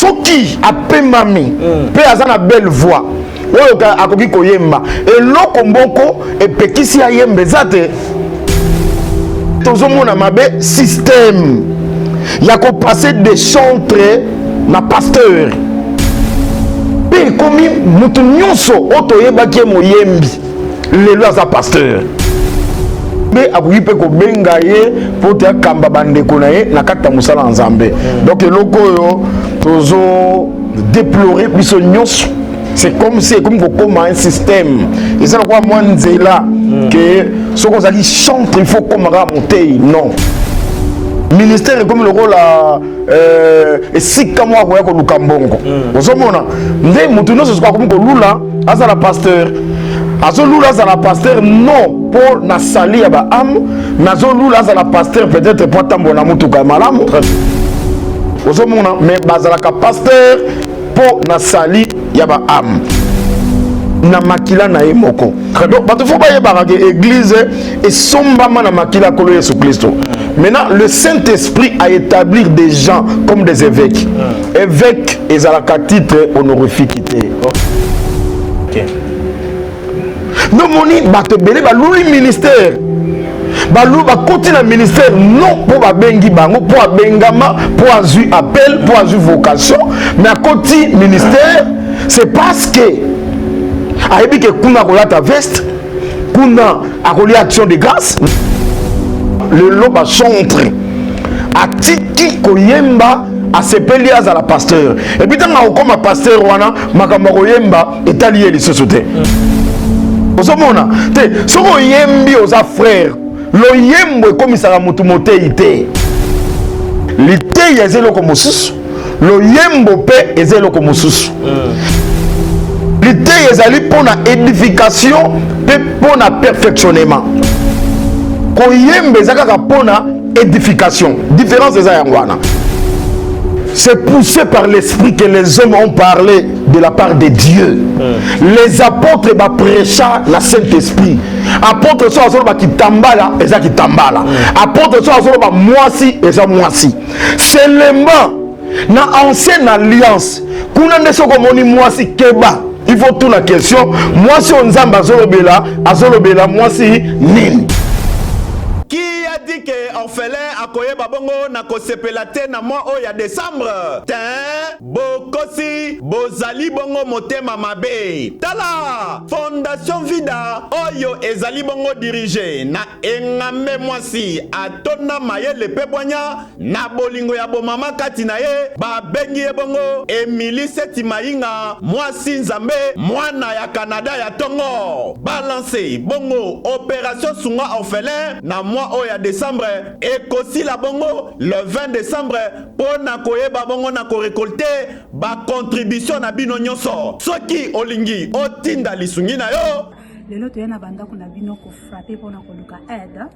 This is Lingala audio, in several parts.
soki apemami pe azana belle voix oyo akoki koyemba eloko mboko epekisi ayembe zate tozomona mabe système ya ko passer des chantres na pasteur pe komi mutu nyonso otoyebaki moyembi lelo aza pasteur be akoki pe kobenga ye po te akamba bandeko na ye na kati ya mosala nzambe donc eloko oyo tozo déplorer biso nyonso c'est comme un système et ça quoi moi nzela que ce qu'on a dit chantre il faut comme monter non ministère est comme le rôle et si comme moi ko lukambongo ozomona nde mutu no ce soit comme ko lula asa la pasteur azo lula asa la pasteur non pour na sali ya ba am nazo lula asa la pasteur peut-être pour tambola mutu ka malamu ozomona mais bazala ka pasteur pour na sali yaba am na makila na ye moko donc bato faut pas yeba que église et sombama na makila kolo Yesu Kristo. Maintenant le Saint-Esprit a établi des gens comme des évêques évêques ezalaka titre honorifique. OK non moni bato belé ba lui ministère balou ba continue ministère non pour ba bengi bango pour bengama pour azu appel pour azu vocation mais à côté ministère c'est parce que ayebi que kuna kolata veste kuna akoli action de grâce le loba chantre atiki koyemba asepeli à la pasteur et puis tant comme pasteur wana makambo koyemba etali eli société ozomona te soko yembi oza frère lo yembo ekomisaka mutu motei te litei eza eloko mosusu lo yembo mpe eza eloko mosusu litei ezali mpona édification mpe mpona perfectionnement koyemba eza kaka mpona édification différence eza yango wana. C'est poussé par l'esprit que les hommes ont parlé de la part de Dieu. Les apôtres ba prêcha la Saint-Esprit. Apôtres sont azolo ba kitambala, eza kitambala. Apôtres sont azolo ba moisi, eza moisi. Seulement na ancienne alliance, kuna ndeso ko moni moisi keba. Il faut tout la question, moisi onzamba azolo bela moisi nini? Dit que orphelin akoye babongo na kosepela te na mois o ya décembre tin bokosi bozali bongo motema mabe tala fondation vida oyo ezali bongo dirige na engame mwasi atona mayele pe bwanya na bolingo ya bomama kati na ye babengi ye bongo Emily Seti Mainga mwasi nzambe mwana ya Canada ya tongo balance bongo opération sunga orphelin na mois o ya décembre et kosi la bongo le 20 décembre pour na koyeba bongo na ko récolter ba contribution na bino nyonso soki olingi otinda lisungi na yo lelo toyena banda kuna bino ko frapper pour na koluka aide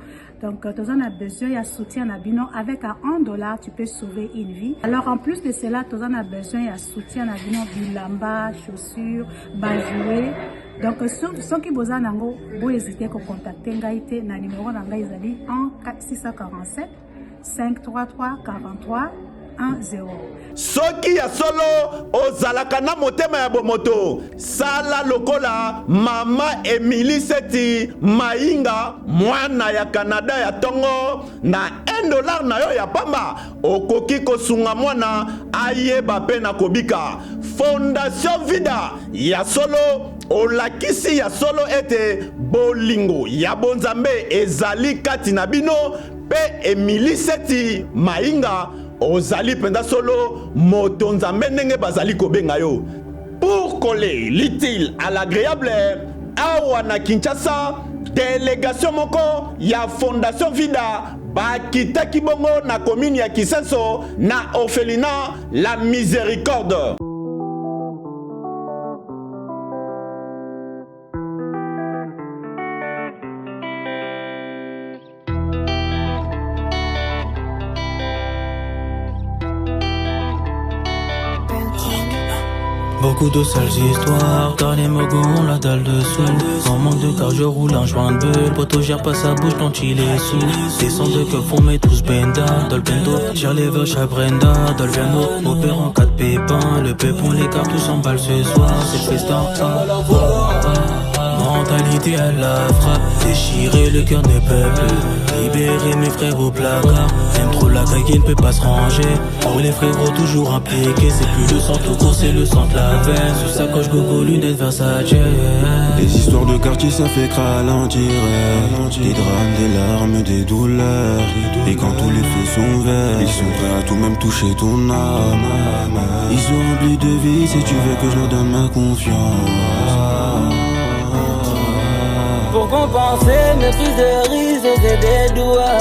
donc tu as besoin de soutien na bino avec $1 tu peux sauver une vie. Alors en plus de cela tu as besoin de soutien na bino bilamba chaussures bajouer. Donc ceux qui besoin nango bo hésiter ko contacter ngai te na numéro na ngai ezali 647 533 43 10. Soki ya solo ozalaka na motema ya bomoto sala lokola mama Emily Seti Mainga mwana ya Canada ya tongo na $1 na yo ya pamba okoki kosunga mwana ayeba pe na kobika. Fondation Vida ya solo olakisi ya solo ete bolingo ya bonzambe ezali kati na bino pe Emily Seti Mainga ozali penda solo moto nzambe ndenge bazali kobenga yo pour coller l'utile à l'agréable awa na Kinshasa délégation moko ya Fondation Vida bakitaki bongo na commune ya Kisenso na orphelinat La Miséricorde. Beaucoup de sales histoires, dernier mogon, la dalle dessous. En manque de car je roule un joint de bulle. Poto gère pas sa bouche quand il est sous. Descend de que font mes tous benda. Dolbendo, gère les vaches à Brenda. Dolbiano, opère en 4 PP. pain, le pépon, les cartouches s'emballent ce soir. C'est le festin. Mentalité à la frappe, déchirer le cœur des peuples, libérer mes frères au placard. J'aime trop la caille qui ne peut pas se ranger. Pour les frérots toujours impliqués, c'est plus le sang tout court, c'est le sang de la veine. Sous sa coche gogo, lunettes Versace. Les histoires de quartier ça fait que ralentir. Des drames, des larmes, des douleurs. Et quand tous les feux sont verts, ils sont prêts à tout même toucher ton âme. Ils ont oublié de vie si tu veux que je leur donne ma confiance. Pour compenser mes prises de risque, c'est des doigts.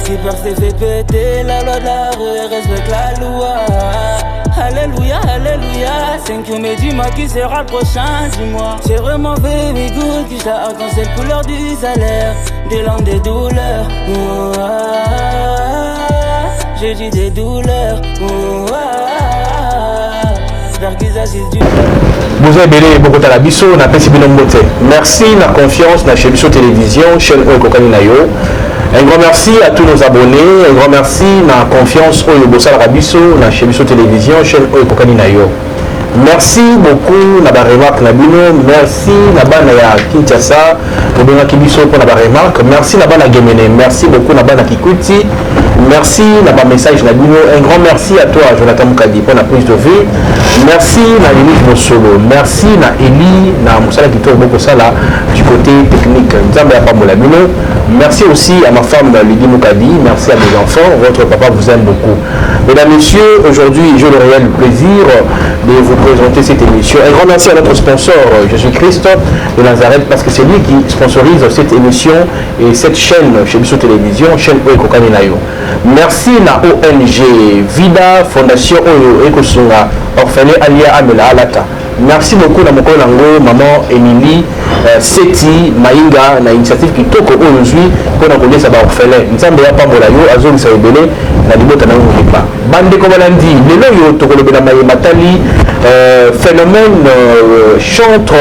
Skipper s'est fait péter, la loi de la rue respecte la loi. Alléluia, alléluia. 5 mai, dis-moi qui sera le prochain, dis-moi. C'est vraiment baby good qui t'a quand c'est la couleur du salaire. Des langues, des douleurs. J'ai dit des douleurs. Vous avez beaucoup de la biso, on a passé bien beauté. Merci, la confiance, la chez Bisso Télévision, chaîne Kokani Nayo. Un grand merci à tous nos abonnés, un grand merci, la confiance au Bossa la Bisso, la chez Bisso Télévision, chaîne Kokani Nayo. Merci beaucoup, na remarque na bino, merci na bana ya Kinshasa, na Kibiso pour la remarque, merci na bana Gemene, merci beaucoup na bana Kikuti. Merci na ba message na bino, un grand merci à toi Jonathan Mukadi pour la prise de vue. Merci na Limite Mosolo, merci na Eli na Moussala Kito beaucoup ça là du côté technique. Nzambe ya pamola bino. Merci aussi à ma femme Lydie Mukadi, merci à mes enfants, votre papa vous aime beaucoup. Mesdames, messieurs, aujourd'hui j'ai le réel plaisir de vous présenter cette émission. Un grand merci à notre sponsor Jésus-Christ de Nazareth parce que c'est lui qui sponsorise cette émission et cette chaîne chez Bisso Télévision, chaîne Kokani Nayo. Merci na ONG Vida Fondation Oyo Ekosunga Orphelin Alia Amela Alata. Merci beaucoup na mokolo nango maman Émilie Seti Maïnga na initiative qui toko aujourd'hui pour na kolesa ba orphelin. Nzambe ya pambola yo azongisa ebele na libota na ngolipa. Bande ko balandi lelo yo tokolobela maye matali phénomène chantre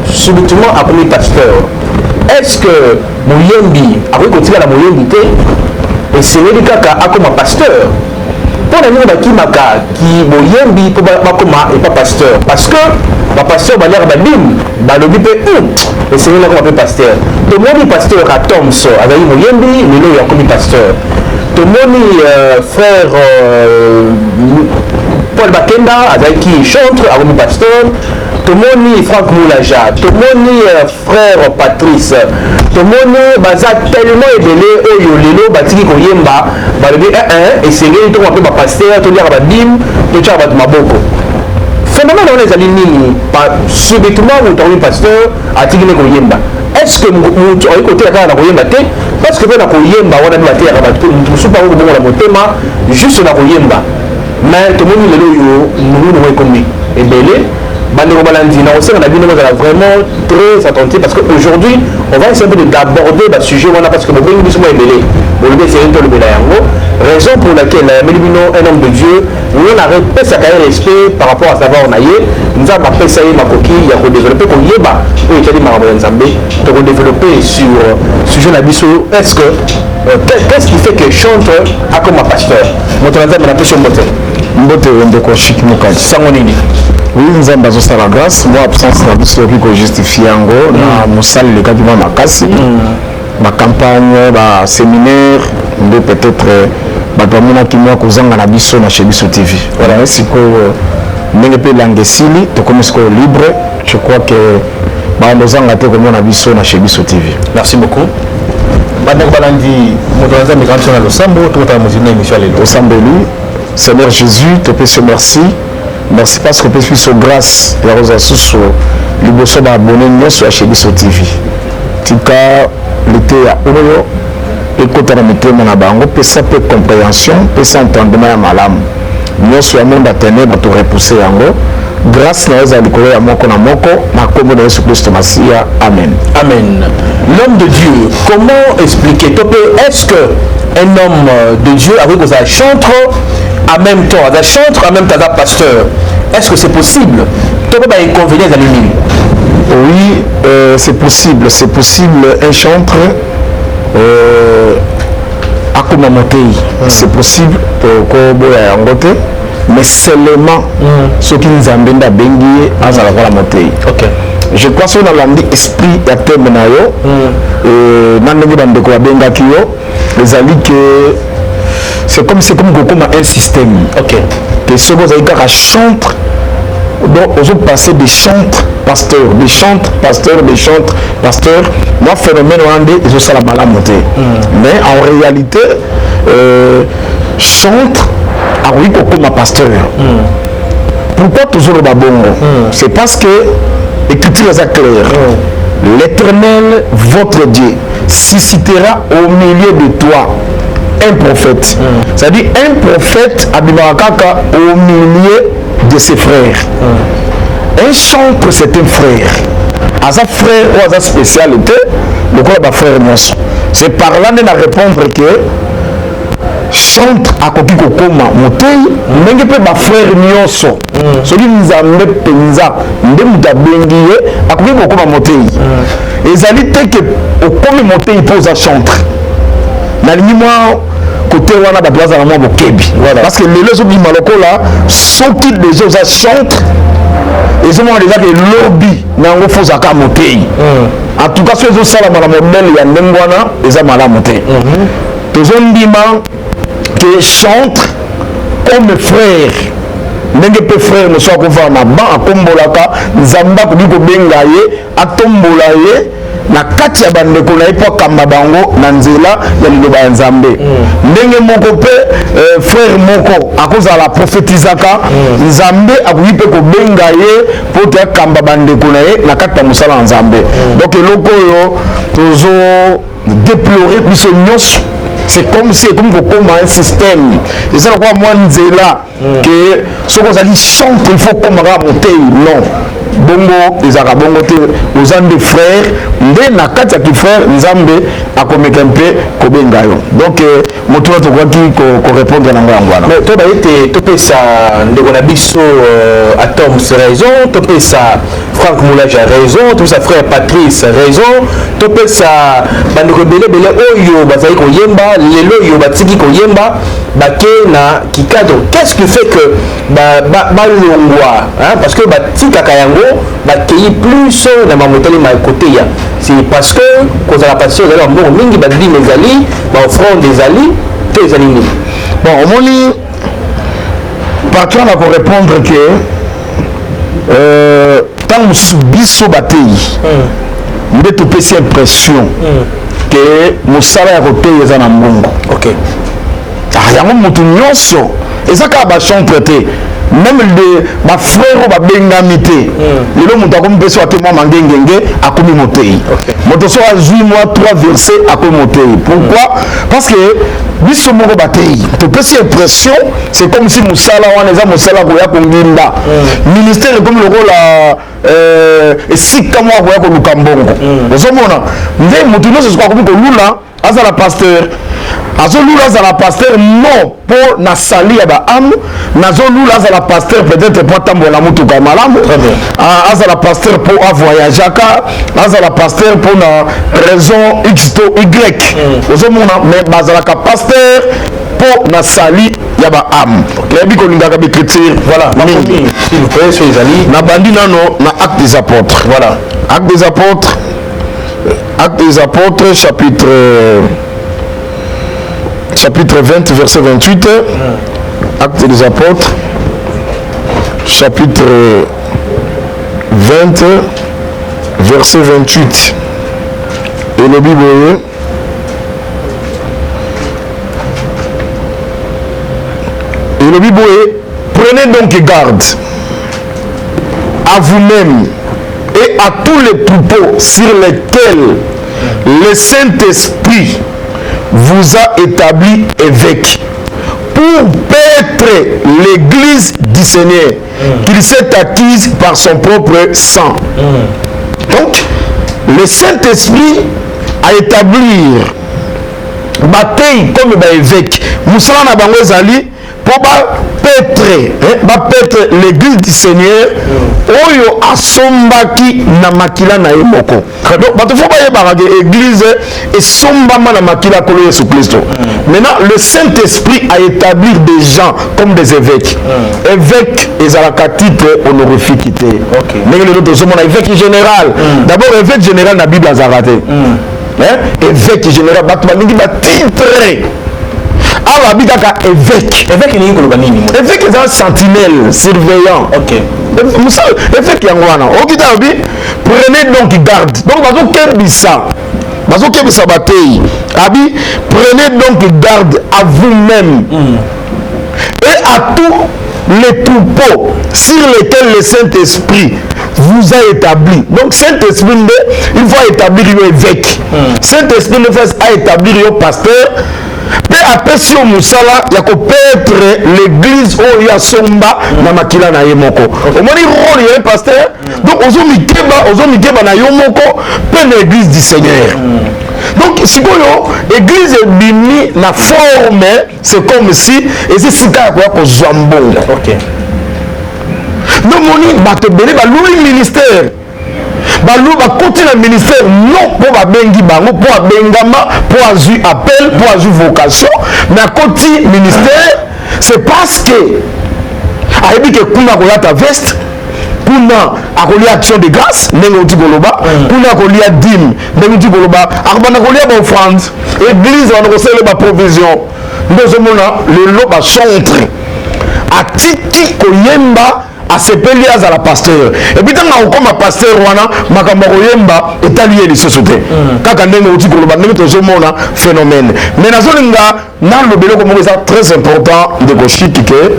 subitement après pasteur. Est-ce que Mouyembi après kotika la Mouyembi te et c'est le kaka akoma pasteur? Pour les gens qui maka qui Mouyembi pour bakoma et pas pasteur parce que ma pasteur va l'air badim dans le bip et c'est là qu'on appelle pasteur. Tout le monde pasteur à Toms avec Mouyembi mais là il y a comme pasteur. Tout le monde frère Paul Bakenda avec qui chantre avec pasteur. Tout le monde Franck Moulaja, tout le monde frère Patrice, tout le monde baza tellement ébélé au yolelo batiki koyemba balobi et c'est lui qui appelle pasteur to dire badim to tcha bat maboko. Phénomène on les aligne pas subitement ou ton pasteur atiki ne koyemba. Est-ce que mutu au côté na koyemba te parce que na koyemba wana ni batera bat musu pa ko bongo la motema juste na koyemba. Mais tout le monde lelo yo nous nous komi ébélé. Bandeko Balandina, on sait qu'on a vraiment très attentif parce qu'aujourd'hui, on va essayer d'aborder le sujet parce que le Béni Bissou est belé. Raison pour laquelle un homme de Dieu, on a répété sa carrière respect par rapport à savoir on a nous avons appelé ça ma coquille, il y a développé pour Yeba, pour y pour développer sur ce sujet Nabiso. Est-ce que qu'est-ce qui fait que chante a comme un pasteur? Notre madame a question moteur. Mbote wende kwa shiki mukadi. Sango nini? Oui, nzamba zo sala grâce, moi absence na biso qui justifie yango na musali le kadima makasi. Ma campagne, ba séminaire, mais peut-être bato amona ki moi kozanga na biso na chez Bisso TV. Voilà, siko ndenge pe langesili to comme siko libre, je crois que ba ndozanga te comme na biso na chez Bisso TV. Merci beaucoup. Bandeko balandi motolanza migration na losambo to ta mozina émission lelo. Osambeli Seigneur Jésus, te pèse merci. Merci parce que tu es sur grâce. Et à sur le abonné sur chez Bisso TV. Tika l'été à Oroyo. Écoute à la météo mon abango. Pesa peu compréhension. Pesa entendement à malam. Nous sur le monde à tenir pour te repousser en haut. Grâce à la découverte à moko na moko. Na comme de Jésus Christ Massia. Amen. Amen. L'homme de Dieu, comment expliquer? Est-ce que un homme de Dieu avec vos chantre en même temps, à chantre en même temps à pasteur, est-ce que c'est possible? Tu peux pas inconvénient à l'ennemi? Oui, c'est possible. C'est possible. Un chantre à Komamoté, c'est possible pour Kobo et Angote. mais seulement ceux qui nous amènent à Benguier à la montée. Ok. Je crois que dans l'esprit à terme nayo, nandengi bandeko ya bengaki yo, les alliés que c'est comme un système. Ok. Que ceux qui ont chantre, donc ils ont passé des chantres pasteurs, des chantres pasteurs, des chantres pasteurs. Moi phénomène rwandais, ils ont ça la malamouté. Mais en réalité, chantre a oui comme pasteur. Pourquoi toujours le babongo? C'est parce que l'écriture est claire. L'Éternel, votre Dieu, suscitera au milieu de toi un prophète. C'est-à-dire un prophète abimarakaka au milieu de ses frères. Un chantre, c'est un frère. À sa frère ou à sa spécialité, le quoi va frère Nyonso. C'est par là qu'on va répondre que chantre à koki kokoma motei ndenge pe ba frère Nyonso. Celui nzambe penza nde mutabengiye akoki kokoma motei. Ezali te que okomi motei pose à chantre. Na limoi côté wana ba place na moi bokebi. Parce que les autres maloko là sont qui déjà ça chantre. Et c'est moi déjà que lobby nango fozaka motei. En tout cas ceux qui sont la modèle ya ndengwana eza mala motei. Tozondima que chantre comme frère. Ndenge pe frère ne soit qu'on va na ban akombolaka nzamba ko biko benga ye atombola ye na kati ya bandeko na ipo kamba bango na nzela ya liloba ya nzambe. Ndenge moko pe frère moko akozala prophétisaka nzambe akoki pe ko benga ye po te kamba bandeko na ye na kati ya mosala ya nzambe. Donc eloko oyo tozo déplorer biso nyonso. C'est comme un système. Et c'est pourquoi moi, Nzela, que ce qu'on a dit chante, il faut qu'on monter. Non. Bongo, les Arabongo, aux ans de frères, mais na kati ya frère, Nzambe, a comme un peu, Kobengayo. Donc, mon tour, tu vois qui répond à l'anglais. Mais toi, tu peux ça, on a biso à Tom, c'est raison, tu peux ça, Franck Moulage a raison, tu peux ça, frère Patrice a raison, tu peux ça, Bandeko Bele Bele Oyo, Bazali Koyemba, Lelo Yo Batiki Koyemba, Baké na Kikado. Qu'est-ce qui fait que Balongwa, parce que Batika Kayango, Bakéyi plus dans ma montée ma côté ya. C'est parce que quand on a passé dans le monde, mingi badli mes alliés, offrant des alliés, tes alliés. Bon, au moins, partout on a pour répondre que tant que biso batei, nous devons faire impression que nous salaire à côté des anambongo. Ok. Ah, yango mutu nyonso, et ça quand va chanter. Même les frères ba bengamité le monde comme beso atema mangengenge akomi motei moto so azui moi 3 versets akomi motei. Pourquoi? Parce que biso moko batei to pesi impression c'est comme si musala wana eza musala ko ya konginda ministère comme le rôle esika mwa ko ya ko lukambongo ozomona nde moto no se ko ko lula azala pasteur azolula azala pasteur non pour na sali ya ba âme nazolula azala pasteur peut-être pour tambola mutuka malamu azala pasteur pour voyager aka azala pasteur pour na raison x to y ozomona mais bazala ka pasteur pour na sali ya ba âme lebi ko lingaka be chrétien voilà s'il vous plaît sur les alliés na bandi nano na acte des apôtres voilà acte des apôtres chapitre 20 verset 28 acte des apôtres chapitre 20 verset 28 et le Bible prenez donc garde à vous-même et à tous les troupeaux sur lesquels le Saint-Esprit vous a établi évêque pour paître l'église du Seigneur qu'il s'est acquise par son propre sang. Donc, le Saint-Esprit a établi bataille comme évêque. Moussala na bango ezali pour peut-être l'église du Seigneur oyo asombaki na makila na yemoko. Donc bato faut pas yebaka église et sombama na makila kolo Yesu Christo. Maintenant le Saint-Esprit a établi des gens comme des évêques. Évêque ezalaka titre honorifique. Mais les autres sont évêque général. D'abord évêque général na Bible azarate. Évêque général bato mingi ba titre. Alors, habitaka évêque. Évêque ni ngolo banini. Évêque est un sentinelle, surveillant. OK. Évêque yangwana. Okita obi, prenez donc garde. Donc bazo kebisa. Bazo kebisa batei. Abi, prenez donc garde à vous-même. Et à tous les troupeaux sur lesquels le Saint-Esprit vous a établi. Donc Saint-Esprit, il faut établir un évêque. Saint-Esprit a établir un pasteur. Pe apesi o musala ya ko petre l'église o ya somba na makila na ye moko. Omoni rôle ya pasteur. Donc ozo mikeba na yo moko pe na église du Seigneur. Donc sikoyo église bimi na forme, c'est comme si ezi sika ko ko zwambonga. OK. Donc moni bato bele ba louis ministère. Balou va continuer le ministère non pour bengi bango pour bengama pour azu appel pour azu vocation mais à côté ministère c'est parce que a dit que kuna ko ta veste kuna akoli action de grâce nengo ti goloba kuna akoli dîme nengo ti goloba akbana akoli ba offrande église on recèle ba provision nous mona le lo ba centre a tiki koyemba asepeli azala pasteur et puis tanga okoma pasteur wana makambo koyemba etali les sociétés kaka ndenge oti koloba ndenge tozomona phénomène mais nazolinga na lobelo ko moko très important de koshiki que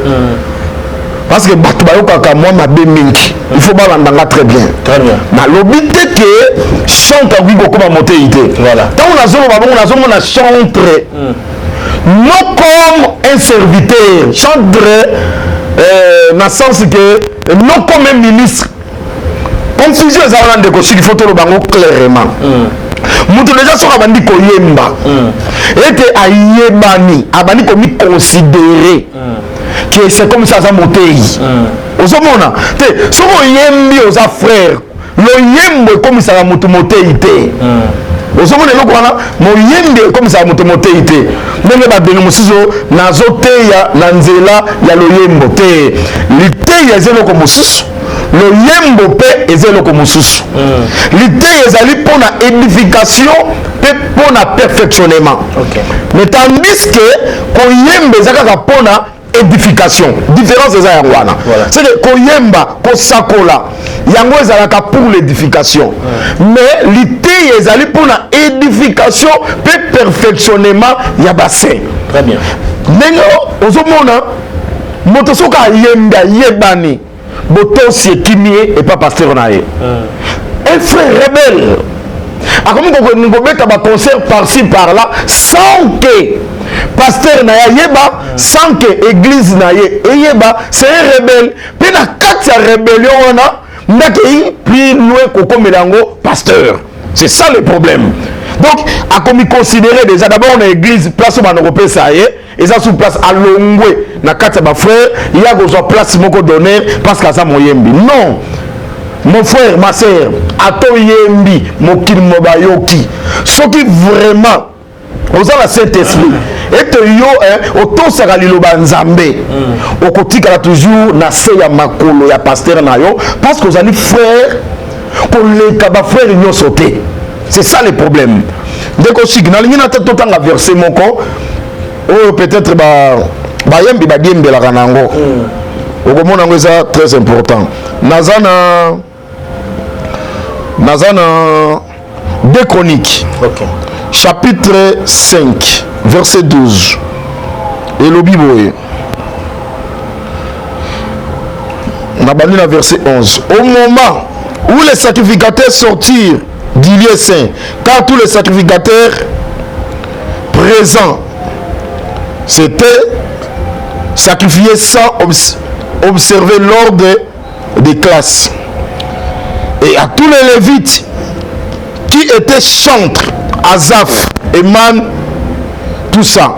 parce que bato bayokaka moi mabe mingi il faut balandanga très bien na lobi te que chante oui kokoma moteité voilà tant nazomona chantre non comme un serviteur chantre na sens que non comme un ministre confusion ezala ndeko soki faut tolo bango clairement mutu déjà soka bandi koyemba ete ayebani abandi komi considérer que c'est comme ça ça motei ozomona te soko yembi oza frère loyembo ekomisaka mutu motei te ozomona eloko wana moyembi ekomisaka mutu motei te ndenge babeni mosusu nazoteya na nzela ya loyembo te liteya eza eloko mosusu loyembo mpe eza eloko mosusu liteya ezali mpona édification mpe mpona perfectionnement mais tandis que koyemba eza kaka mpona édification différence eza yango wana c'est que koyemba kosakola yango ezalaka pour l'édification mais liteya ezali mpona édification mpe perfectionnement ya bassin très bien ndenge ozomona moto soki ayembi ayebani botosi ekimi ye epa pasteur na ye un frère rebelle akomi kobeta baconcert par-ci par-là sans que pasteur na ye ayeba sans que église na ye eyeba c'est un rebelle mpe na kati ya rébellion wana ndakei plus loin kokomela yango pasteur c'est ça le problème donc akomi considéré déjà d'abord na église place oyo banokopesa ye eza sous place alongwe na kati ya bafrère ya kozwa place moko d'honneur parce que aza moyembi non mon frère ma sœur atoyembi mokili mobayoki soki vraiment oza na Saint-Esprit ete yo otosaka liloba nzambe okotikala toujours na se ya makolo ya pasteur na yo parce que ozali frère koleka bafrère nyonso te c'est ça le problème ndeko siki nalingi na te totanga verset moko oyo peut-être bayembi badiembelaka nango okomona yango eza très important naza na 2 Chroniques chapitre 5 verset 12 elobi boye nabandi na verset 11 au moment où les sacrificateurs sortirent du lieu saint car tous les sacrificateurs présents c'était sacrifié sans observer l'ordre des classes. Et à tous les Lévites qui étaient chantres, Asaph, Éman, tout ça.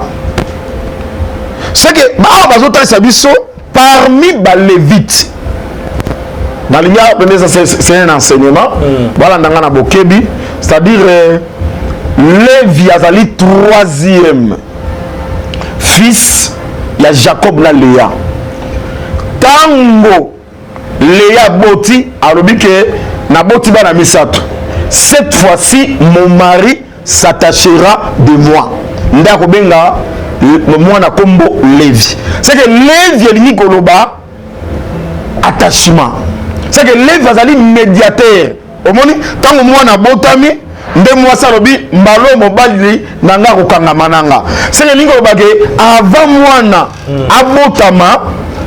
c'est que parmi les lévites dans c'est un enseignement voilà ndanga bokebi c'est-à-dire Lévi azali troisième fils ya Jacob na Léa tango Léa boti alobi ke na boti bana misato cette fois-ci mon mari s'attachera de moi ndako benga mwana kombo Lévi c'est que Lévi elingi koloba attachement c'est que Lévi azali médiateur omoni tango mwana botami nde mwasi alobi mbalo mobali nanga kokangama nanga c'est que elingi koloba ke avant mwana abotama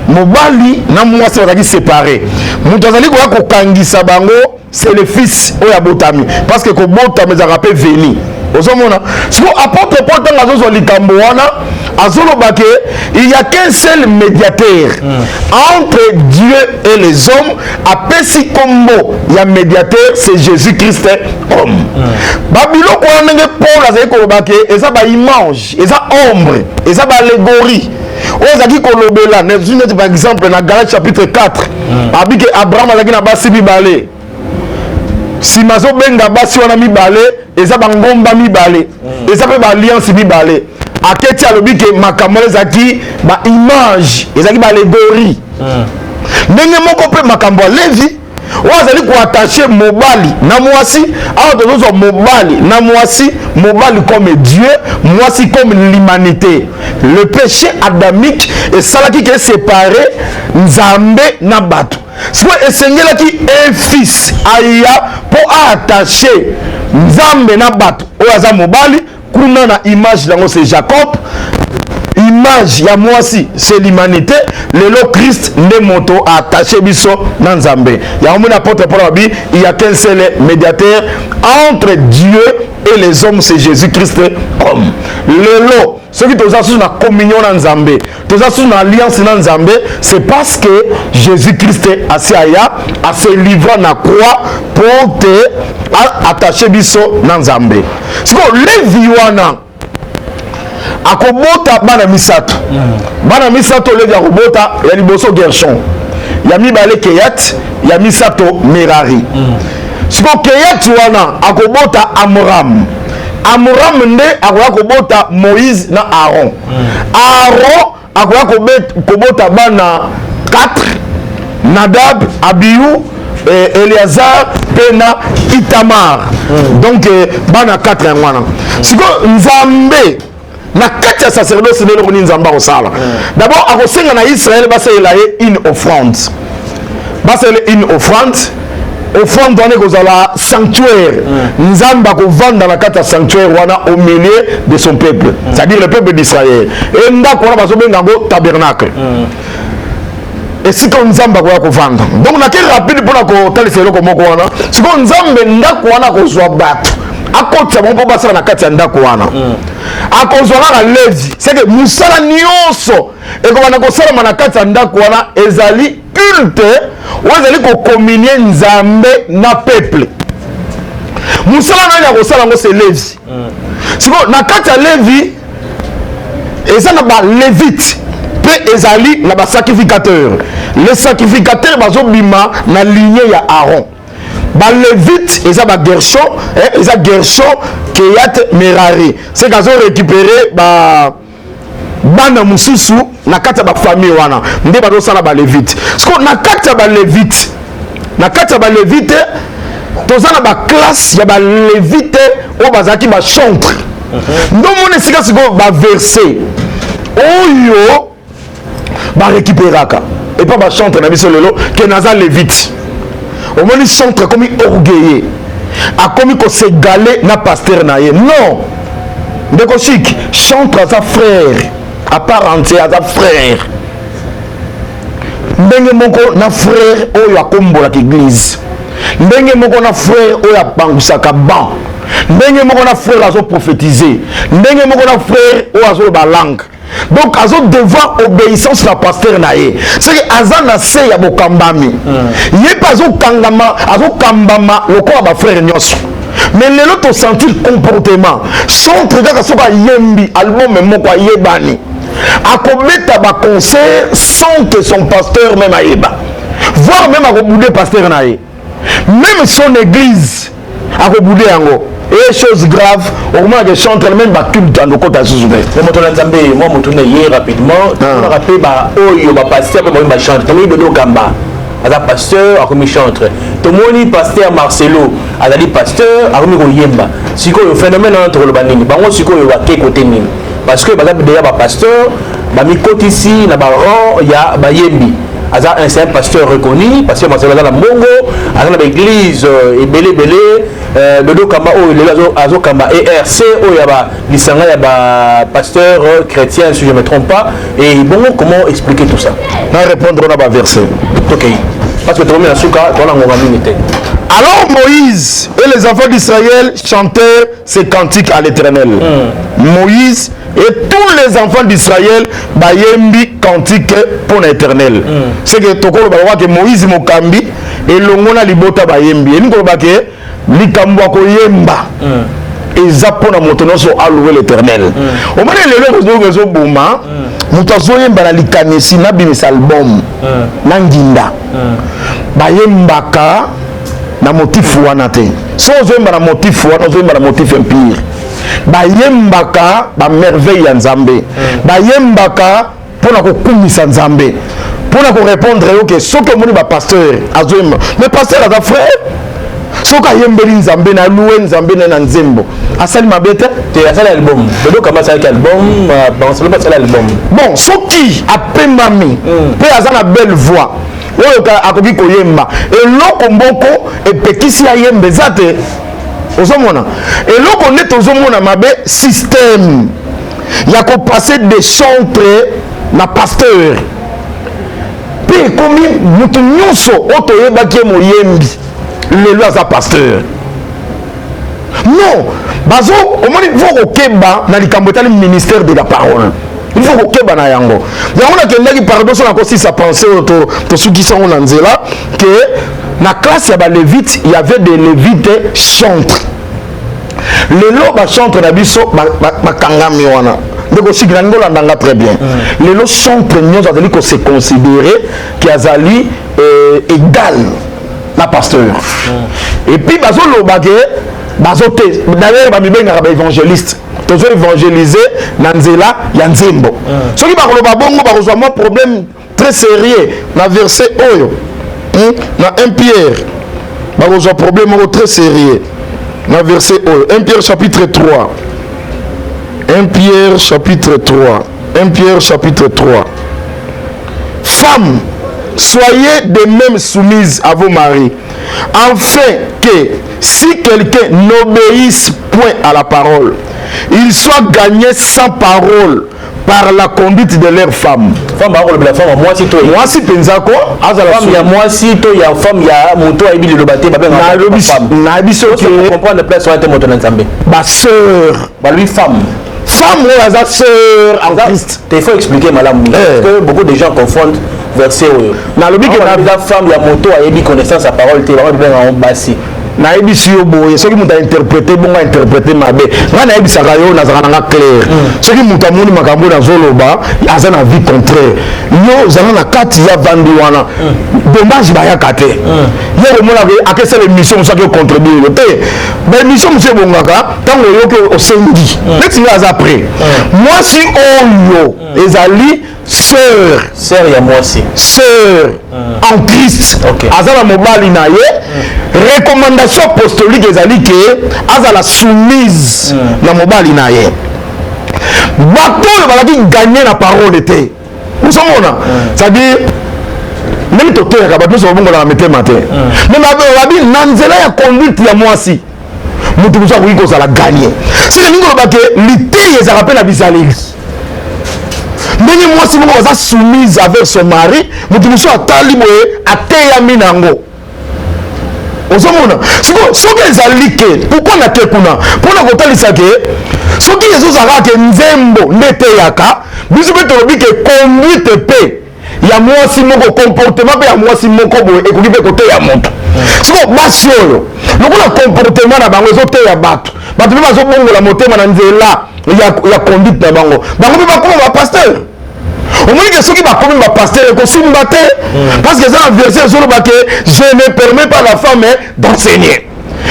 mobali na mwasi bazalaki séparé moto azali koya kokangisa bango c'est le fils oyo abotami parce que kobotama ezalaka mpe veni ozomona siko apôtre Paul ntango azozwa likambo wana azoloba ke il y a qu'un seul médiateur entre Dieu et les hommes apesi kombo ya médiateur c'est Jésus-Christ homme babiloko wana ndenge Paul azali koloba ke eza baimage eza ombre eza baallégorie oyo azalaki kolobela neti par exemple na Galates chapitre 4 abi ke Abraham azalaki na basi mibale nsima azobenga basi wana mibale eza bangomba mibale eza mpe baalliance mibale aketi alobi ke makambo ezalaki baimage ezalaki baallégorie ndenge moko mpe makambo ya Lévi oyo azali koattache mobali na mwasi awa tozozwa mobali na mwasi mobali comme Dieu mwasi comme l'humanité le péché adamique esalaki ke séparé nzambe na bato siko esengelaki un fils aya mpo aattache nzambe na bato oyo aza mobali kuna na image yango c'est Jacob image ya mwasi c'est l'humanité lelo Christ nde moto attaché biso na nzambe ya omona apôtre Paul abi il y a qu'un seul médiateur entre Dieu et les hommes c'est Jésus-Christ homme lelo ceux qui toza sous na communion na nzambe toza sous na alliance na nzambe c'est parce que Jésus-Christ asiaya a se livré na croix pour te attacher biso na nzambe siko Lévi wana akobota bana misato Lévi akobota ya liboso Gershon ya mibale Keyat ya misato Merari siko Keyat wana akobota Amram nde akoya kobota Moïse na Aaron akoya kobota bana 4 Nadab Abihu Eleazar pena Itamar donc bana 4 yango wana siko nzambe na kati ya sacerdoce nde eloko nini nzambe akosala d'abord akosenga na Israël basalela ye une offrande offrande wana ekozala sanctuaire nzambe akovanda na kati ya sanctuaire wana au milieu de son peuple c'est-à-dire le peuple d'Israël e ndako wana bazobenga yango tabernacle esika nzambe akoya kovanda donc nake rapide mpona kotalisa eloko moko wana sikoyo nzambe ndako wana akozwa bato akotisa bango mpo basala na kati ya ndako wana akozwa kaka Lévi seke mosala nyonso ekobanda kosalama na kati ya ndako wana ezali culte oyo ezali kokominie nzambe na peuple mosala nani akosala yango se Lévi sikoyo na kati ya Lévi eza na balévite mpe ezali na basacrificateur les sacrificateurs bazobima na lignée ya Aaron balévite eza bagershon eza gershon Keyat Merari c'est kazo récupérer bana mosusu na kati ya bafamille wana nde bazosala balévite siko na kati ya balévite toza na baklasse ya balévite oyo bazalaki bachantre ndomona esika sikoyo baverse oyo barécupéraka epa bachantre na biso lelo ke naza lévite omoni chantre akomi orgueilleux akomi kosegale na pasteur na ye non ndeko chic chantre aza frère à part entière aza frère ndenge moko na frère oyo akombolaka église ndenge moko na frère oyo abangusaka ban ndenge moko na frère azoprophétiser ndenge moko na frère oyo azoloba langue donc azo devoir obéissance na pasteur na ye c'est que aza na se ya bokambami ye mpe azokambama lokola bafrère nyonso mais lelo tosentir comportement chantre kaka soki ayembi album moko ayebani akobeta ba concert sans que son pasteur même aïba, voire même akobouder pasteur naïe, même son église akobouder yango. Et chose grave, au moment que chante même ba culte dans le côté sous-ouvert. Mais moi je hier rapidement, on a rappelé ba oyo ba pasteur ba chante, comme il dodo kamba. Ada pasteur a commis chantre. Tout le monde pasteur Marcelo, a dit pasteur a commis Yemba. Si quoi le phénomène entre le banini, bango si quoi le wa côté nini. Parce que bah déjà ba pasteur, ba mi côté ici na ba rang il y a ba Yembi. C'est un pasteur reconnu, parce que Marcelo dans la Mongo, dans l'église et belé le dos kama o le azo kama ERC o yaba lisanga yaba pasteur chrétien si je me trompe pas. Et bon, comment expliquer tout ça? On répondre à un verset. Ok. Parce que tu as souka, tu as. Alors Moïse et les enfants d'Israël chantaient ces cantiques à l'Éternel. Moïse et tous les enfants d'Israël bayembi cantique pour l'Éternel. C'est que tokolo ba que Moïse mokambi et longona libota bayembi. Et nous ko ba que likambo ko yemba. Eza pona motonoso alouer l'Éternel. Au moment les lezo boma, mutazo yemba na likanesi na bimisa album. Na nginda. Bayembaka na motif wana te. So ozemba na motif wana, ozemba na motif empire. Bayembaka ba merveille ya Nzambe. Bayembaka pona ko kumisa Nzambe. Pona ko répondre que soki omoni ba pasteur azemba. Mais pasteur a frère. Soka yembeli Nzambe na louer Nzambe na nzembo. Asali mabete te asali album. Dodo kama asali album, ba solo pas album. Bon, soki apembami pe azana belle voix. Oyo akoki koyemba eloko mboko epekisi ya yembe zate ozomona eloko nde tozomona mabe système ya kopasser des chantres na pasteur pe komi mutu nyonso otoyebaki moyembi lelo aza pasteur non bazo omoni faut kokeba na likambo etali ministère de la parole. Il faut que na yango. Yango na kendaki pardon sur encore si ça pensait to ceux qui sont en nzela que na classe ya ba lévite il y avait des lévites chantres. Les lots ba chantre na biso ba kangami wana. Donc aussi grand ngolanda très bien. Les lots chantre nyo za deli ko se considérer qui azali égal na pasteur. Et puis bazo lobake bazo te d'ailleurs ba mibenga ba évangéliste. Tous évangéliser Nanzela Yanzimbo. Ce qui va avoir un problème très sérieux dans le verset Oyo. Dans 1 Pierre, il va avoir un problème très sérieux dans le verset Oyo. 1 Pierre chapitre 3. 1 Pierre chapitre 3. 1 Pierre chapitre 3. Femmes, soyez de même soumises à vos maris, afin que si quelqu'un n'obéisse point à la parole, ils soient gagnés sans parole par la conduite de leurs femmes. Femme parole la femme moi si toi. Moi si penza quoi? Femme ya moi si toi ya femme ya moto a ibi le baté ba ben na biso qui comprendre la place sur moto na Nzambe. Ba sœur, ba lui femme. Femme ou la sœur en Christ. Il faut expliquer madame parce que beaucoup de gens confondent verset oyo. Na lobi que la femme ya moto a ibi connaissance à parole te ba ben en basi. Na ebisi yo boye soki mutu interpréter bongo interpréter mabe nga na ebisaka yo nazaka nanga clair soki mutu amoni makambo nazoloba aza na vie contraire yo zala na kati ya vandi wana dommage bayaka te ye komonaka akesala émission mosuki ocontribue yo te baémission mosu ebongaka ntango oyoki osengi neti nga aza prêt mwasi oyo ezali sœur ya mwasi sœur en Christ azala mobali na ye recommandation apostolique ezali ke azala soumise na mobali na ye bato oyo bazalaki gagner na parole te osomona c'est-à-dire ndenge totoyaka bato nyonso babongolaka mitema te me babi na nzela ya conduite ya mwasi motu mosu akoki kozala gagner sike ningi oloba ke litei ezalaka mpe na bizaleli ndenge mwasi moko aza soumise avec son mari motu mosu atali boye ateyami nango ozomona soki ezali ke pourkui na te kuna mpona kotalisa ke soki ezozalaka ke nzembo nde eteyaka biso mpe tolobi ke conduite mpe ya mwasi moko comportement mpe ya mwasi moko boye ekoki mpe koteya moto siko basi oyo lokola comportement na bango ezoteya bato mpe bazobongola motema na nzela ya conduite na bango bango mpe bakoma bapasteur omoni ke soki bakomi bapasteur ekosumba te parce que eza na verset ezoloba ke je ne permets pas la femme d'enseigner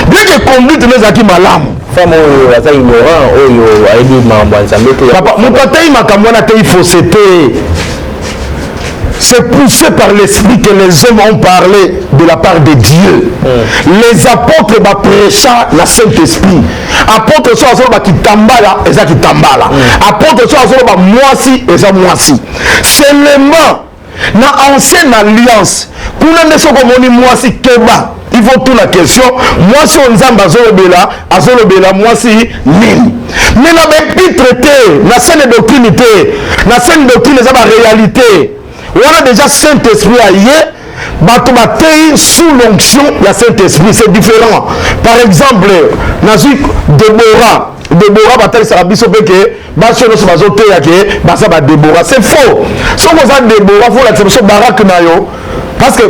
bien que conduite no ezalaki malamu femme oyo aza ignorant oyo ayebi makambo ya nzambe te papa moto atei makambo wana atei fausse te. C'est poussé par l'esprit que les hommes ont parlé de la part de Dieu. Les apôtres prêcha la Saint-Esprit. Apôtres sont à qui tambala, et ça qui tambala. Apôtres sont à moisi, et ça moisi. Seulement, dans l'ancienne alliance, pour nous ne sommes pas moisi keba. Il faut tout la question. Moi, si on zamba azolobela, moi si nini. Mais la même traité, la scène doctrine, la scène doctrine, c'est la réalité. On a déjà Saint-Esprit ailleurs, sous l'onction il y a Saint-Esprit, c'est différent. Par exemple, Déborah batal sarabiso peke baso no bazote yake basa ba Déborah, c'est faux. Si on a Déborah faut la tsebiso Barak na yo parce que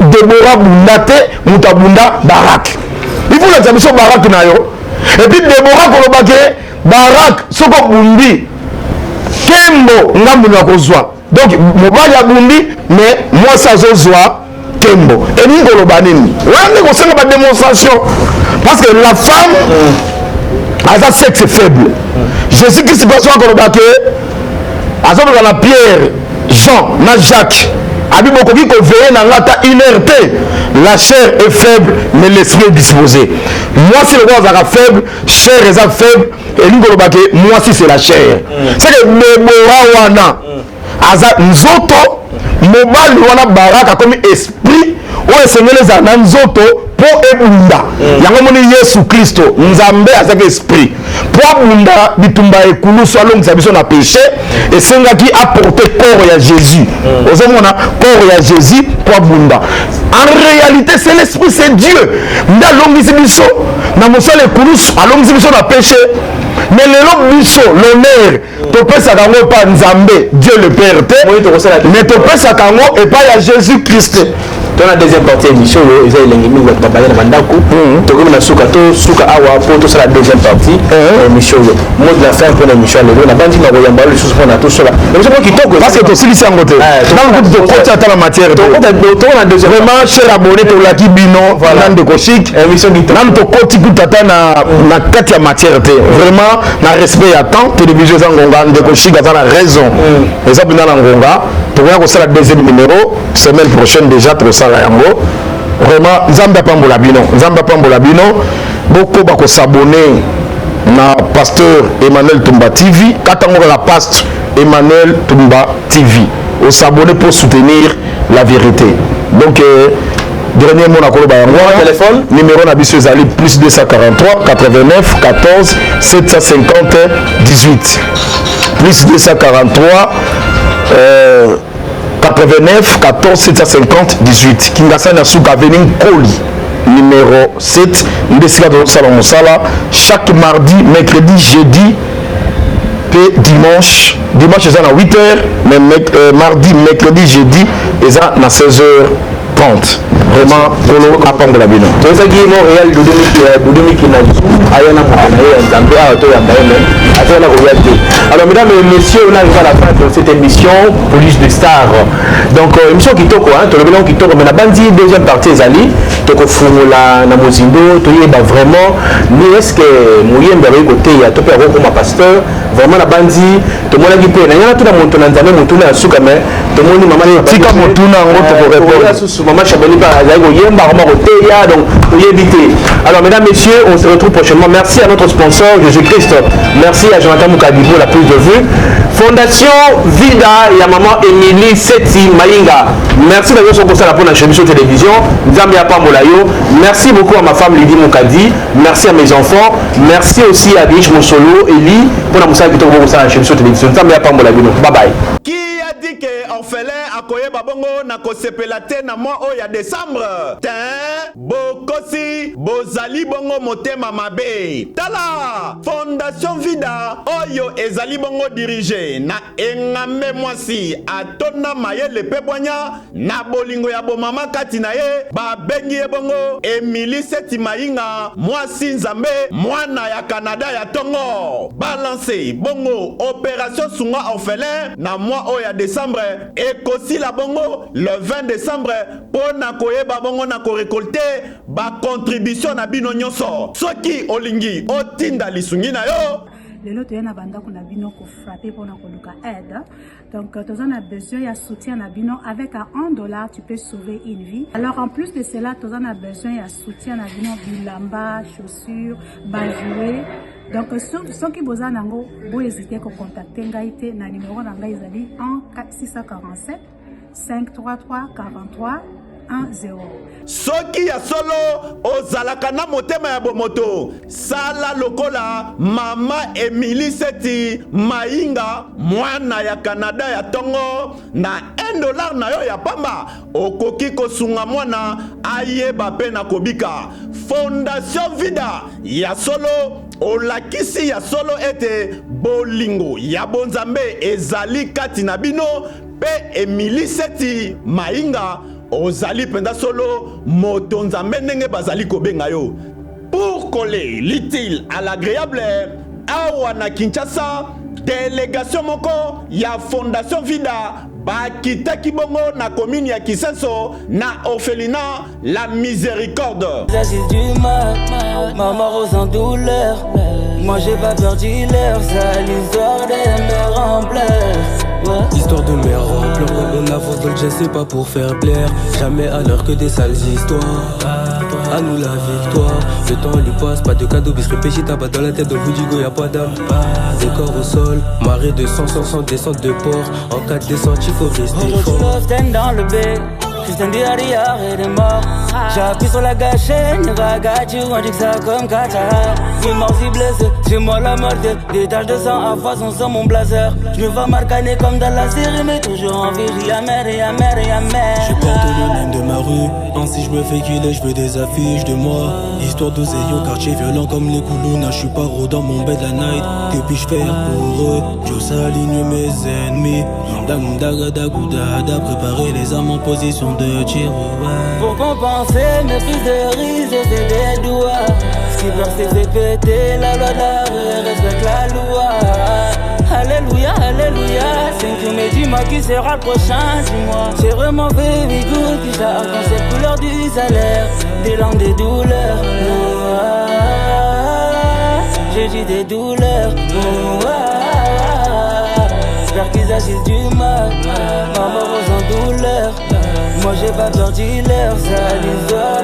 Déborah bundate mutabunda Barak. Il faut la tsebiso Barak na yo. Et puis Déborah kolobake Barak soko bundi kembo ngambu na kozwa. Donc, mobali ya bundi, mais moi ça zozwa tembo. Et nous koloba nini. On a une démonstration. Parce que la femme a un sexe faible. Jésus-Christ passe à koloba que à la Pierre, Jean, na Jacques. Abi beaucoup qui veille dans la inerté. La chair est faible, mais l'esprit est disposé. Moi si le roi est faible, chair est faible, et nous koloba que moi si c'est la chair. C'est que Déborah wana aza nzoto mobali wana baraka comme esprit oyo esengeleza na nzoto po ebunda yango moni Yesu Kristo nzambe azaki esprit po abunda bitumba ekulusu alongisa biso na péché esengaki apporter corps ya Jésus ozomona corps ya Jésus po abunda en réalité c'est l'esprit, c'est Dieu nda alongisi biso na mosala ekulusu alongisi biso na péché. Mais le biso l'honneur topesa kango pa nzambe Dieu le Père mais topesa kango et pas ya Jésus Christ. Dans la deuxième partie de l'émission, ils ont les limites de Babaya Mandako. Tu as la souka awa pour tout ça la deuxième partie de l'émission. Mot de la fin pour l'émission. La bande qui m'a envoyé le sous pour tout cela. Mais c'est moi qui toque. Parce que tu es en côté. Dans le groupe de côté à la matière. Vraiment, cher abonné pour la Kibino, voilà de Kochik. Émission qui toque. Nam to côté tout à na katia matière. Vraiment, na respect à temps. Télévision Zangonga de Kochik a la raison. Les abonnés Zangonga. Pour voir que c'est la deuxième numéro semaine prochaine déjà pour ça. Vraiment Nzambe pambola bino beaucoup bako s'abonner na pasteur Emmanuel Tumba TV katango la pasteur Emmanuel Tumba TV au s'abonner pour soutenir la vérité. Donc dernier mot na koloba yango téléphone numéro na biso ezali plus 243 89 14 750 18 plus 243 89 14 750 18 Kingasa Nasuka Avenue Koli numéro 7 Ndesika de Salon Sala chaque mardi, mercredi, jeudi et dimanche c'est à 8h mais mardi, mercredi, jeudi et à 16h30 vraiment polo apambola bino tozaki Montréal Doudemi Kinazu ayana mokanaye nzambe ato ya mbaye atona koya te. Alors mesdames et messieurs, on arrive à la fin de cette émission Police de Stars. Donc émission kitoko hein, to lebelon kitoko mais na bandi deuxième partie ezali toko fumula na mozindo to yeba vraiment mais est-ce que moyembe ba côté ya to pe ko ma pasteur vraiment la bandi to mona ki pe na yana to na monto na nzambe monto na suka mais to moni mama ni tika monto na ngoto ko répondre sous maman chabeli ba ya ko yemba ko ma côté ya donc to yebité. Alors mesdames messieurs, on se retrouve prochainement. Merci à notre sponsor Jésus-Christ. Merci à Jonathan Moukadibo la plus de vue. Fondation Vida et à maman Émilie Seti Maïnga. Merci d'avoir son conseil pour la chaîne de télévision. Merci beaucoup à ma femme Lydie Moukadi. Merci à mes enfants. Merci aussi à Dich Mosolo, Eli, pour la moussa qui te la chaîne de télévision. Bye bye. Qui a dit que orphelin akoyeba bongo na kosepela te na mois oyo ya décembre te bokosi bozali bongo motema mabe. Tala Fondation Vida oyo ezali bongo dirige na engambe mwasi atona mayele pe bwanya na bolingo ya bomama kati na ye babengi ye bongo Emily Seti Mainga mwasi nzambe mwana ya Canada ya tongo. Balance bongo opération sunga orphelin na mois oyo ya décembre ekosi la bongo le 20 décembre pona koyeba bongo na ko récolter ba contribution na bino nyonso soki olingi otinda lisungi na yo. Lelo toyena banda kuna bino ko frapper pour na koluka aide. Donc tu as besoin de soutien na bino avec $1 tu peux sauver une vie. Alors en plus de cela tu as besoin de soutien na bino bilamba, chaussures, bajouer. Donc ceux qui besoin nango bo hésiter ko contacter ngaite na numéro na ngai ezali 647 533 43 10. Soki ya solo ozalaka na motema ya bomoto sala lokola mama Emily Seti Mainga mwana ya Canada ya tongo na $1 na yo ya pamba okoki kosunga mwana ayeba pe na kobika. Fondation Vida ya solo olakisi ya solo ete bolingo ya bonzambe ezali kati na bino pe Emily Seti Mainga ozali penda solo moto nzambe ndenge bazali kobenga yo. Pour coller l'utile à l'agréable awa na Kinshasa délégation moko ya Fondation Vida bakitaki bongo na commune ya Kisenso na orphelinat La Miséricorde. J'agis du mal, maman rose en douleur. Moi j'ai pas peur dealer, ça l'histoire des mères en pleurs. Histoire de mère en pleurs, on avance dans le jet, c'est pas pour faire plaire. Jamais à l'heure que des sales histoires. À nous la victoire, le temps lui passe, pas de cadeau, bis répéché, tabac dans la tête, dans le Voudigo y'a pas d'âme. Des corps au sol, marée de sang, sans descente de port. En cas de descente, il faut rester fort. On retrouve dans le bec. Christian Diarrière et des morts. J'appuie sur la gâchette, Nivagatu, on dit que ça comme Kata. J'ai mort si blessé, j'ai moi la mort. Des taches de sang à foison sur mon blazer. Je me vois marcaner comme dans la série, mais toujours en vie. Y'a mère, y'a mère, y'a mère. Je porte le nom de ma rue. Ainsi je me fais killer, je veux des affiches de moi. Histoire d'oseille au quartier violent comme les Koulouna. Je suis paro dans mon bed la night. Que puis-je faire pour eux? Je s'aligne mes ennemis. Préparer les armes en position de tir. Pour compenser mes prises de risque, je fais des doigts. Ce qui peur c'est fait péter la loi de la rue, respecte la loi. Alléluia, alléluia. C'est que tu me dis-moi qui sera le prochain, dis-moi. C'est vraiment baby good qui t'a quand c'est couleur du salaire. Des langues, des douleurs. J'ai dit des douleurs. J'espère qu'ils agissent du mal. Maman rose en douleur. Moi j'ai pas peur dealer, ça l'histoire.